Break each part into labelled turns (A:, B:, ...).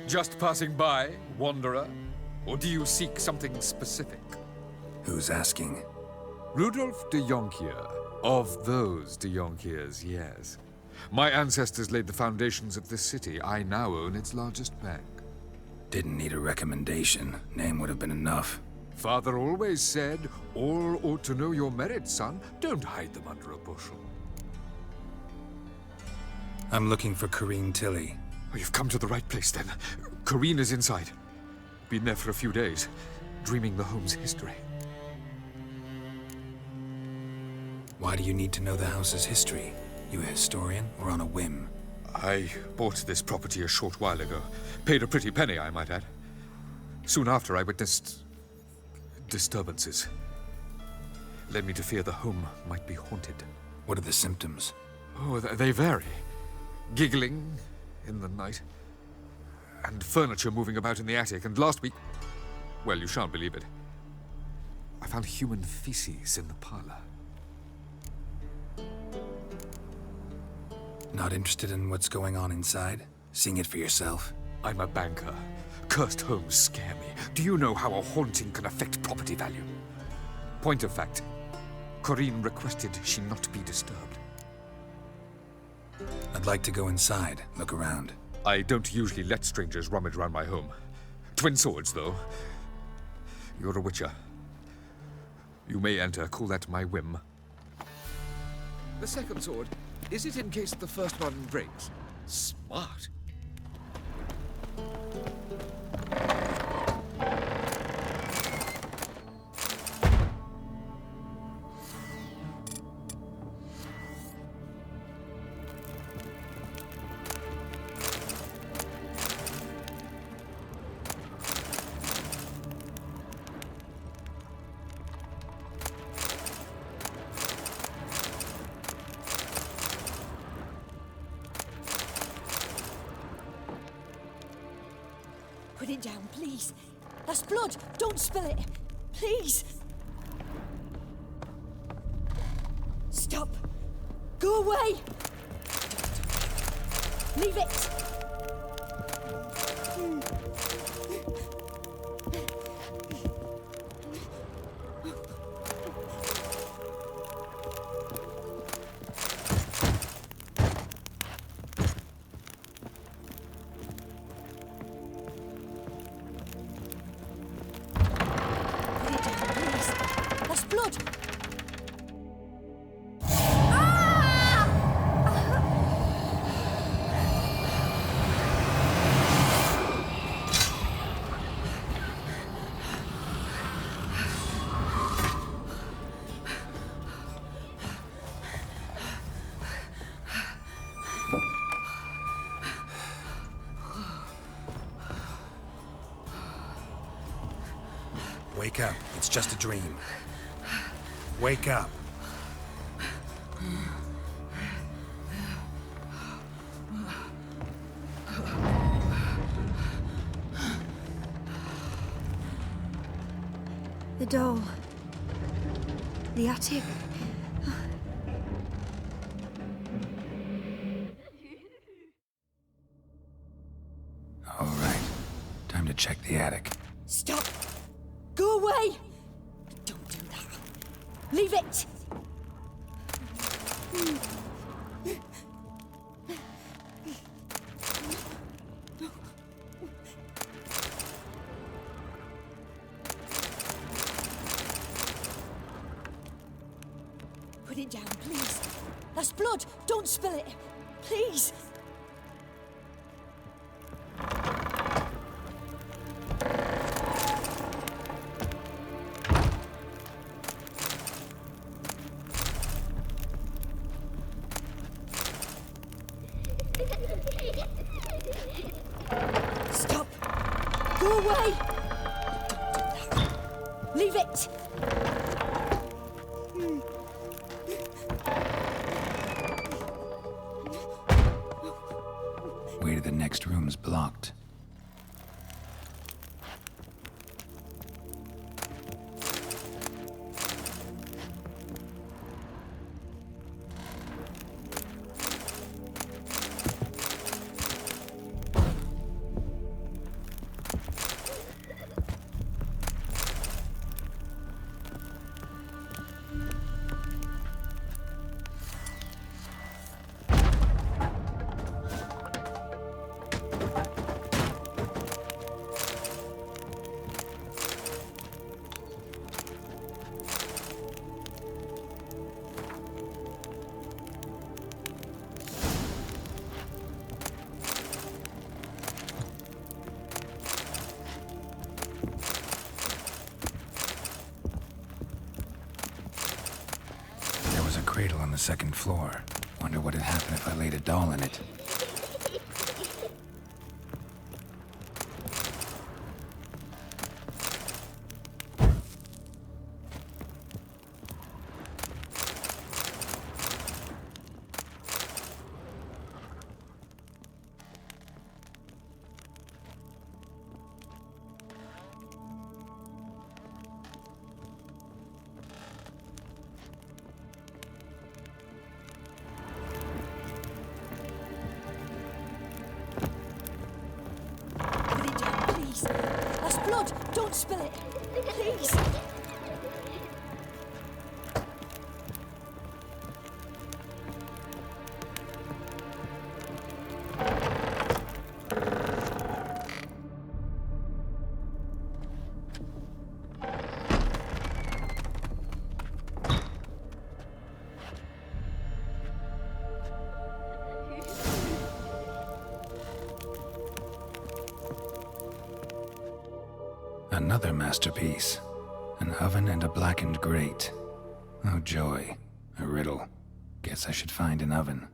A: Just passing by, wanderer? Or do you seek something specific?
B: Who's asking?
A: Rudolf de Jonkier. Of those de Jonkiers, yes. My ancestors laid the foundations of this city. I now own its largest bank.
B: Didn't need a recommendation. Name would have been enough.
A: Father always said, all ought to know your merits, son. Don't hide them under a bushel.
B: I'm looking for Corrine Tilly.
A: Oh, you've come to the right place, then. Corrine is inside. Been there for a few days, dreaming the home's history.
B: Why do you need to know the house's history? You a historian, or on a whim?
A: I bought this property a short while ago. Paid a pretty penny, I might add. Soon after, I witnessed disturbances. Led me to fear the home might be haunted.
B: What are the symptoms?
A: Oh, they vary. Giggling in the night, and furniture moving about in the attic, and last week... well, you shan't believe it. I found human feces in the parlor.
B: Not interested in what's going on inside? Seeing it for yourself?
A: I'm a banker. Cursed homes scare me. Do you know how a haunting can affect property value? Point of fact, Corrine requested she not be disturbed.
B: I'd like to go inside, look around.
A: I don't usually let strangers rummage around my home. Twin swords, though. You're a witcher. You may enter, call that my whim. The second sword, is it in case the first one breaks? Smart.
C: Put it down, please. That's blood. Don't spill it. Please. Stop. Go away. Leave it. Blood!
B: Wake up. It's just a dream. Wake up.
C: The doll. The attic.
B: All right. Time to check the attic.
C: Stop! Go away! Don't do that. Leave it! Put it down, please. That's blood. Don't spill it. Please. Stop. Go away. Don't do that. Leave it.
B: Way to the next room's blocked. cradle on the second floor. Wonder what would happen if I laid a doll in it.
C: Put it down, please. That's blood. Don't spill it. Please.
B: Another masterpiece. An oven and a blackened grate. Oh joy. A riddle. Guess I should find an oven.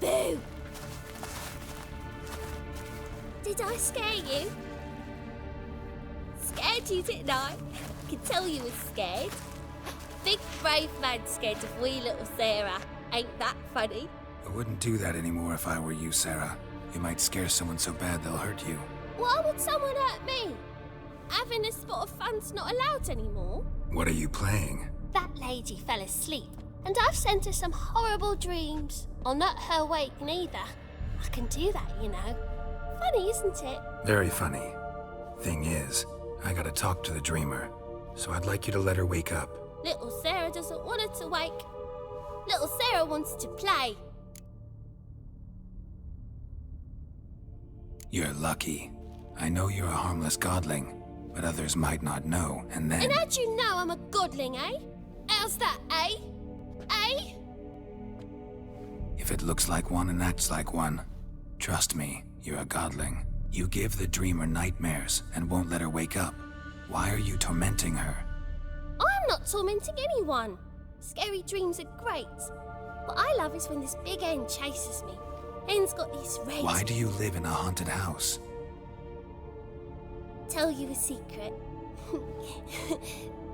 D: Boo! Did I scare you? Scared you, didn't I? I can tell you was scared. Big brave man scared of wee little Sarah. Ain't that funny?
B: I wouldn't do that anymore if I were you, Sarah. You might scare someone so bad they'll hurt you.
D: Why would someone hurt me? Having a spot of fun's not allowed anymore.
B: What are you playing?
D: That lady fell asleep, and I've sent her some horrible dreams. I'll not her wake neither. I can do that, you know. Funny, isn't it?
B: Very funny. Thing is, I gotta talk to the dreamer, so I'd like you to let her wake up.
D: Little Sarah doesn't want her to wake. Little Sarah wants to play.
B: You're lucky. I know you're a harmless godling, but others might not know, and then...
D: And how'd you know I'm a godling, eh? How's that, eh? Eh?
B: If it looks like one and acts like one, trust me, you're a godling. You give the dreamer nightmares and won't let her wake up. Why are you tormenting her?
D: I'm not tormenting anyone. Scary dreams are great. What I love is when this big hen chases me. Hen's got these red...
B: Why do you live in a haunted house?
D: Tell you a secret.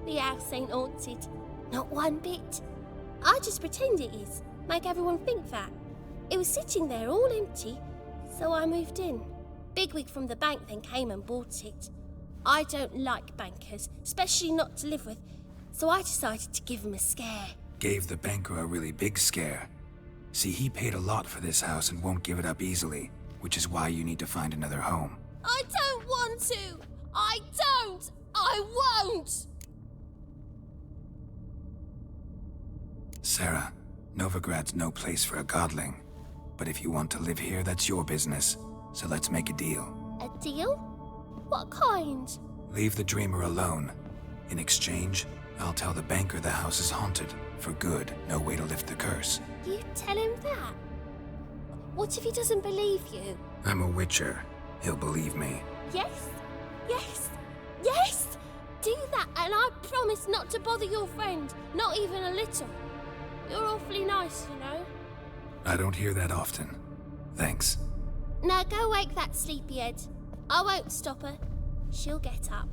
D: The house ain't haunted. Not one bit. I just pretend it is. Make everyone think that. It was sitting there all empty, so I moved in. Bigwig from the bank then came and bought it. I don't like bankers, especially not to live with, so I decided to give him a scare.
B: Gave the banker a really big scare. See, he paid a lot for this house and won't give it up easily, which is why you need to find another home.
D: I don't want to! I don't! I won't!
B: Sarah, Novigrad's no place for a godling. But if you want to live here, that's your business. So let's make a deal.
D: A deal? What kind?
B: Leave the dreamer alone. In exchange, I'll tell the banker the house is haunted. For good, no way to lift the curse.
D: You tell him that? What if he doesn't believe you?
B: I'm a witcher. He'll believe me.
D: Yes? Yes? Yes! do that, and I promise not to bother your friend, not even a little. You're awfully nice, you know.
B: I don't hear that often. Thanks.
D: Now go wake that sleepyhead. I won't stop her. She'll get up.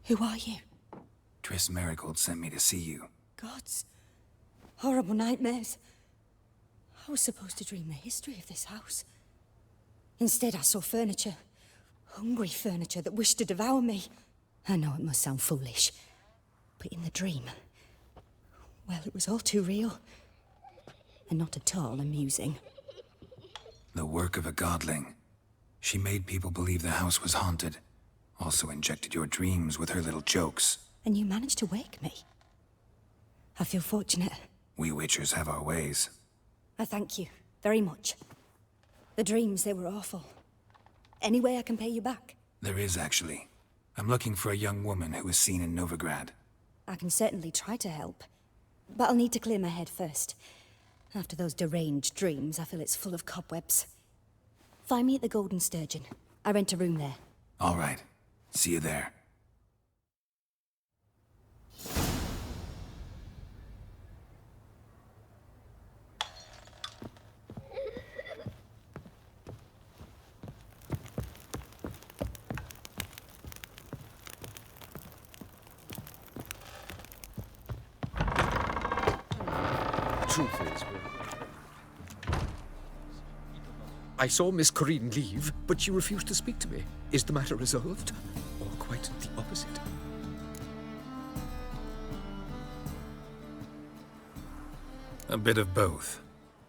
C: Who are you?
B: Triss Marigold sent me to see you.
C: Gods. Horrible nightmares. I was supposed to dream the history of this house. Instead, I saw furniture. Hungry furniture that wished to devour me. I know it must sound foolish, but in the dream, well, it was all too real. And not at all amusing.
B: The work of a godling. She made people believe the house was haunted. Also injected your dreams with her little jokes.
C: And you managed to wake me. I feel fortunate.
B: We Witchers have our ways.
C: I thank you very much. The dreams, they were awful. Any way I can pay you back?
B: There is, actually. I'm looking for a young woman who was seen in Novigrad.
C: I can certainly try to help. But I'll need to clear my head first. After those deranged dreams, I feel it's full of cobwebs. Find me at the Golden Sturgeon. I rent a room there.
B: All right. See you there.
A: Truth is, I saw Miss Corinne leave, but she refused to speak to me. Is the matter resolved? Or quite the opposite?
B: A bit of both.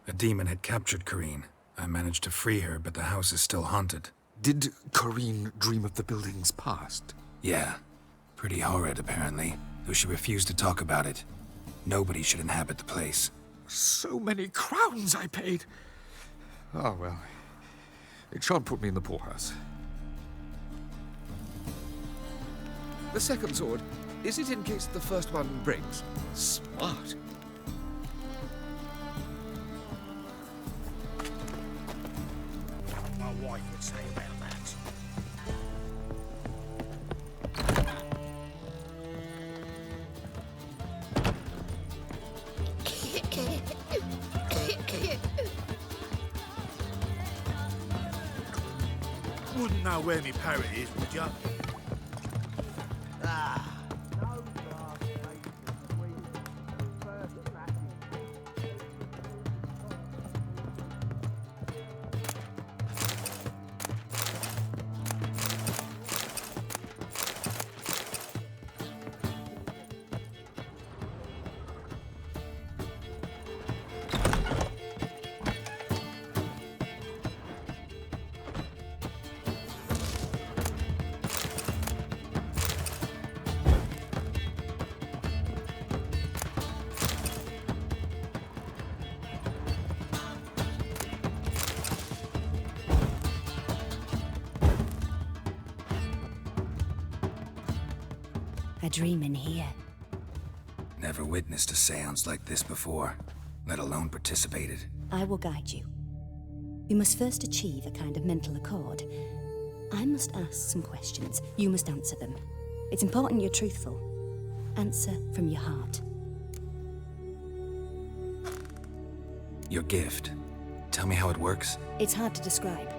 B: A demon had captured Corinne. I managed to free her, but the house is still haunted.
A: Did Corinne dream of the building's past?
B: Yeah. Pretty horrid, apparently, though she refused to talk about it. Nobody should inhabit the place.
A: So many crowns I paid! Oh, well. It shan't put me in the poorhouse. The second sword, is it in case the first one breaks? Smart.
E: My wife would say about that. Wouldn't know where me parrot is, would ya?
C: A dream in here.
B: Never witnessed a seance like this before, let alone participated.
C: I will guide you. We must first achieve a kind of mental accord. I must ask some questions. You must answer them. It's important you're truthful. Answer from your heart.
B: Your gift. Tell me how it works.
C: It's hard to describe.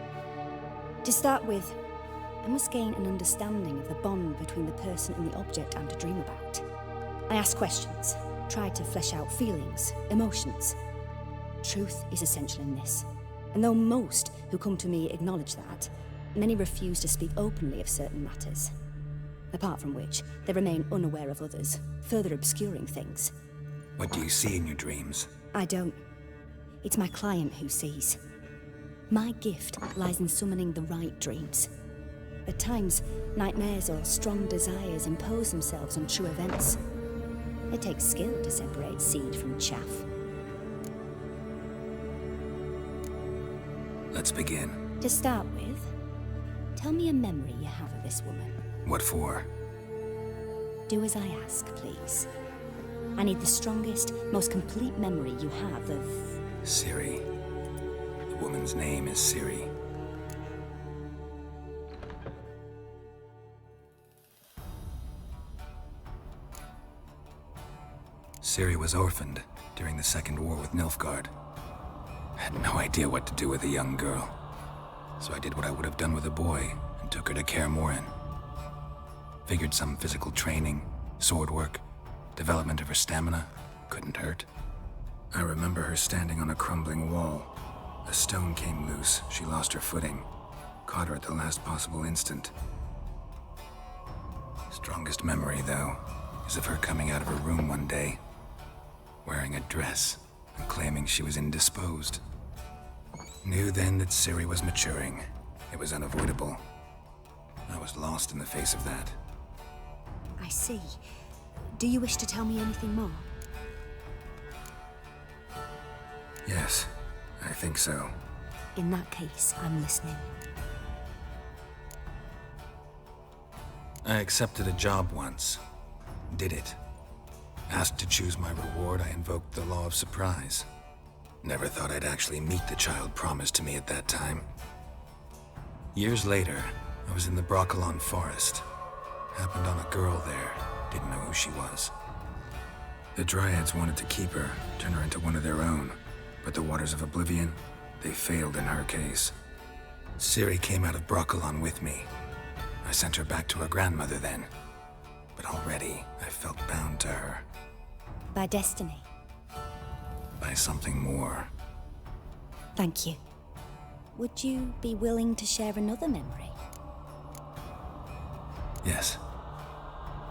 C: To start with, I must gain an understanding of the bond between the person and the object I'm to dream about. I ask questions, try to flesh out feelings, emotions. Truth is essential in this. And though most who come to me acknowledge that, many refuse to speak openly of certain matters. Apart from which, they remain unaware of others, further obscuring things.
B: What do you see in your dreams?
C: I don't. It's my client who sees. My gift lies in summoning the right dreams. At times, nightmares or strong desires impose themselves on true events. It takes skill to separate seed from chaff.
B: Let's begin.
C: To start with, tell me a memory you have of this woman.
B: What for?
C: Do as I ask, please. I need the strongest, most complete memory you have of...
B: Ciri. The woman's name is Ciri. Ciri was orphaned during the Second War with Nilfgaard. I had no idea what to do with a young girl, so I did what I would have done with a boy and took her to Kaer Morhen. Figured some physical training, sword work, development of her stamina couldn't hurt. I remember her standing on a crumbling wall. A stone came loose, she lost her footing, caught her at the last possible instant. Strongest memory, though, is of her coming out of her room one day, wearing a dress and claiming she was indisposed. Knew then that Ciri was maturing. It was unavoidable. I was lost in the face of that.
C: I see. Do you wish to tell me anything more?
B: Yes, I think so.
C: In that case, I'm listening.
B: I accepted a job once. Did it. Asked to choose my reward, I invoked the law of surprise. Never thought I'd actually meet the child promised to me at that time. Years later, I was in the Broccolon forest. Happened on a girl there. Didn't know who she was. The Dryads wanted to keep her, turn her into one of their own. But the Waters of Oblivion, they failed in her case. Ciri came out of Broccolon with me. I sent her back to her grandmother then. But already, I felt bound to her.
C: By destiny.
B: By something more.
C: Thank you. Would you be willing to share another memory?
B: Yes.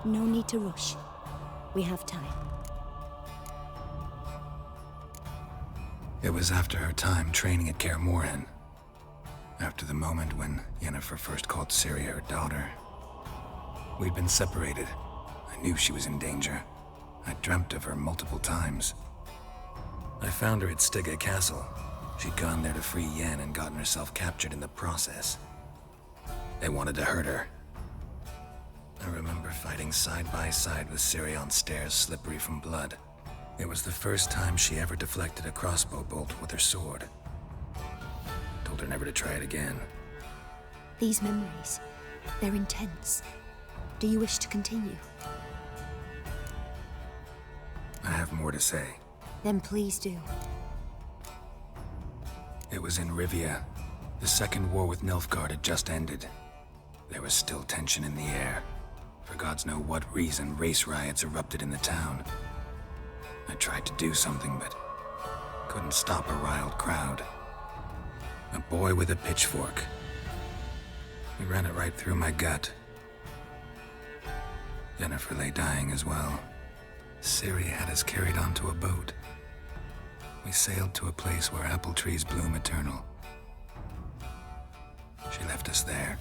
C: No need to rush. We have time.
B: It was after her time training at Kaer Morhen. After the moment when Yennefer first called Ciri her daughter. We'd been separated. I knew she was in danger. I dreamt of her multiple times. I found her at Stiga Castle. She'd gone there to free Yen and gotten herself captured in the process. They wanted to hurt her. I remember fighting side by side with Ciri on stairs slippery from blood. It was the first time she ever deflected a crossbow bolt with her sword. Told her never to try it again.
C: These memories, they're intense. Do you wish to continue?
B: I have more to say.
C: Then please do.
B: It was in Rivia. The Second War with Nilfgaard had just ended. There was still tension in the air. For gods know what reason, race riots erupted in the town. I tried to do something, but couldn't stop a riled crowd. A boy with a pitchfork. He ran it right through my gut. Yennefer lay dying as well. Ciri had us carried onto a boat. We sailed to a place where apple trees bloom eternal. She left us there.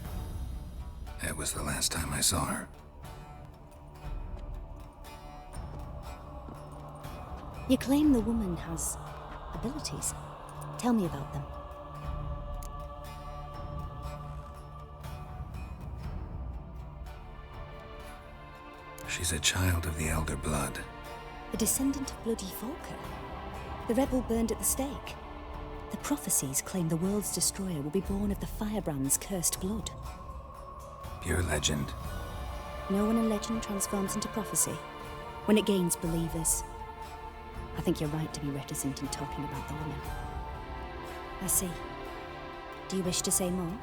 B: That was the last time I saw her.
C: You claim the woman has abilities. Tell me about them.
B: She's a child of the Elder Blood.
C: A descendant of bloody Volker. The rebel burned at the stake. The prophecies claim the world's destroyer will be born of the firebrand's cursed blood.
B: Pure legend.
C: No one in legend transforms into prophecy. When it gains believers. I think you're right to be reticent in talking about the woman. I see. Do you wish to say more?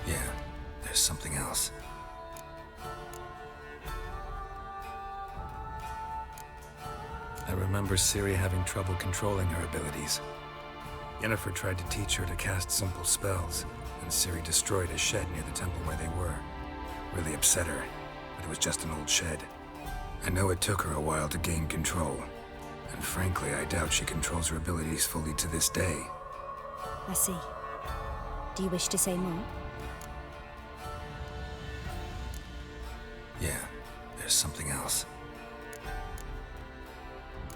B: Yeah, there's something else. I remember Ciri having trouble controlling her abilities. Yennefer tried to teach her to cast simple spells, and Ciri destroyed a shed near the temple where they were. Really upset her, but it was just an old shed. I know it took her a while to gain control, and frankly, I doubt she controls her abilities fully to this day.
C: I see. Do you wish to say more?
B: Yeah, there's something else.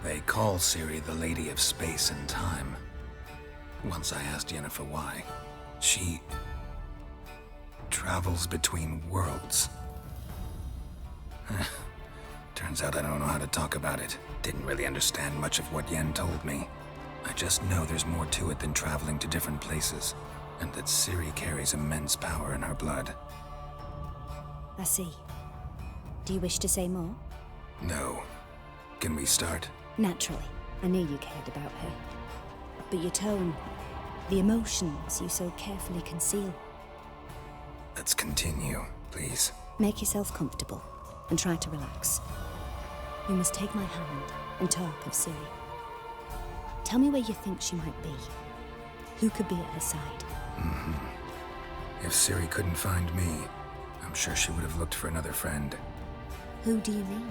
B: They call Ciri the Lady of Space and Time. Once I asked Yennefer why. She travels between worlds. Turns out I don't know how to talk about it. Didn't really understand much of what Yen told me. I just know there's more to it than traveling to different places, and that Ciri carries immense power in her blood.
C: I see. Do you wish to say more?
B: No. Can we start?
C: Naturally. I knew you cared about her. But your tone, the emotions you so carefully conceal.
B: Let's continue, please.
C: Make yourself comfortable and try to relax. You must take my hand and talk of Ciri. Tell me where you think she might be. Who could be at her side?
B: If Ciri couldn't find me, I'm sure she would have looked for another friend.
C: Who do you mean?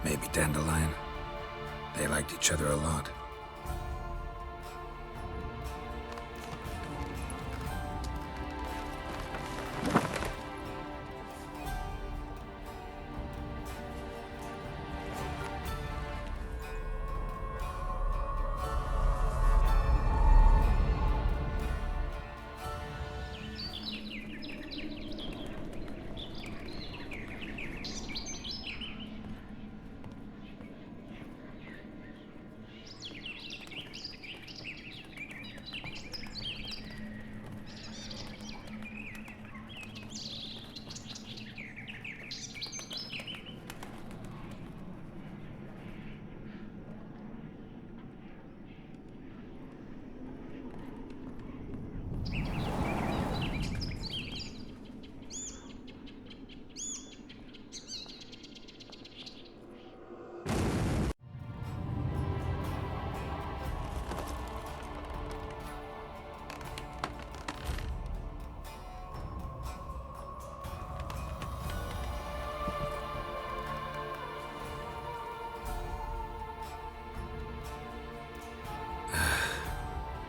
B: Maybe Dandelion. They liked each other a lot.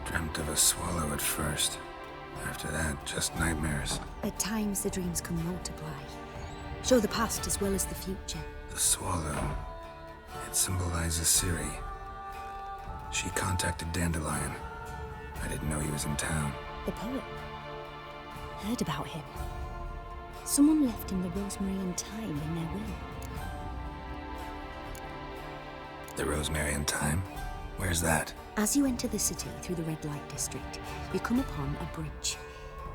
B: Dreamt of a swallow at first. After that, just nightmares.
C: At times the dreams can multiply. Show the past as well as the future.
B: The swallow. It symbolizes Ciri. She contacted Dandelion. I didn't know he was in town.
C: The poet. Heard about him. Someone left him the rosemary and thyme in their will.
B: The Rosemary and Thyme? Where's that?
C: As you enter the city through the red light district, you come upon a bridge.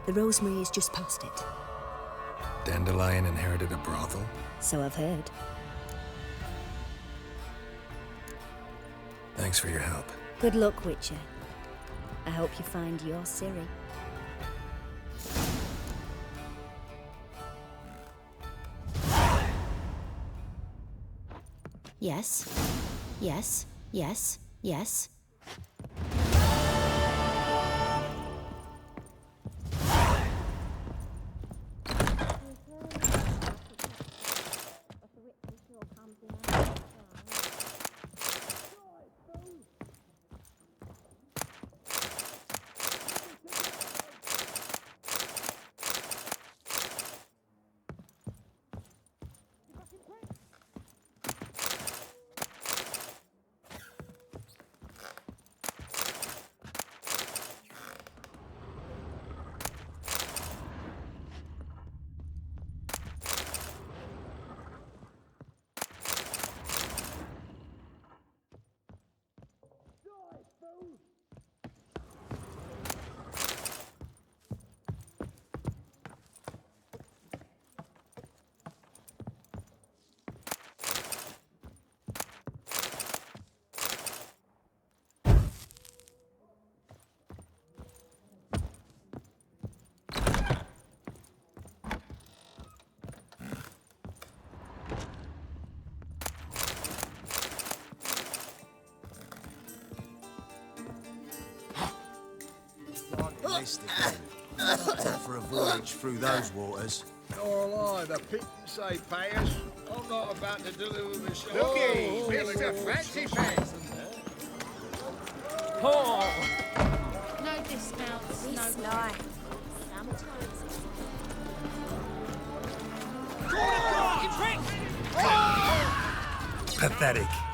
C: The rosemary is just past it.
B: Dandelion inherited a brothel?
C: So I've heard.
B: Thanks for your help.
C: Good luck, Witcher. I hope you find your Ciri. Yes. Yes. Yes. Yes.
E: For a voyage through those waters.
F: Nor I, the pit and say payers. I'm not about to deliver myself.
E: Looky, Mr. Fancy Pants.
G: No discounts, no
D: Sly.
B: Pathetic.